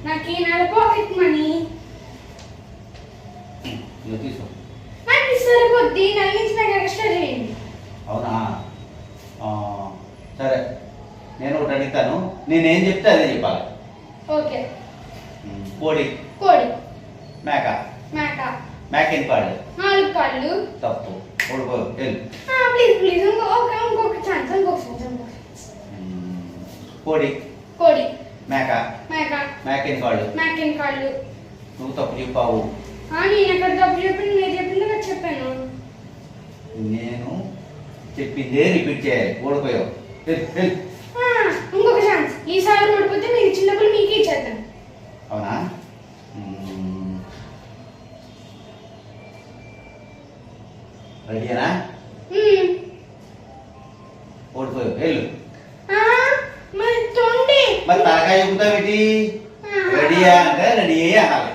నాకు ఈ నెల పాకెట్ మనీ తీసుకో. నాకు సరిపోద్ది, నెల నుంచి నాకు ఎక్స్ట్రా చేయండి. అవునా? సరే, నేను ఒకటి అడుగుతాను, నేనేం చెప్తే అదే చెప్పాలి. ఓకే. కోడి. కోడి. మేక. మేక. మేక ఎన్ని కాళ్ళు? 4 కాళ్ళు. తప్పు. ఓడిపో. ప్లీజ్ ప్లీజ్ ఇంకొక ఛాన్స్. కోడి. కోడి. మేక. మేక. మేక ఎన్ని కాళ్ళు? మేక ఎన్ని కాళ్ళు? నువ్వు తప్పు చెప్పావు. నేను ఎక్కడ తప్పు చెప్పింది, మీరు చెప్పింది కదా చెప్పాను. నేను చెప్పిందే రిపీట్ చేయాలి. ఓడిపోయావు. ఇంకొక ఛాన్స్. ఈసారి ఓడిపోతే మీరు ఇచ్చిన డబ్బులు మీకే ఇచ్చేస్తాను. అవునా? రెడీనా? ఓడిపోయావు. వెళ్ళు. మరి తొండి మరి తలకాయ చెబుతావేటి? రెడీయా అంటే రెడీ అనాలి.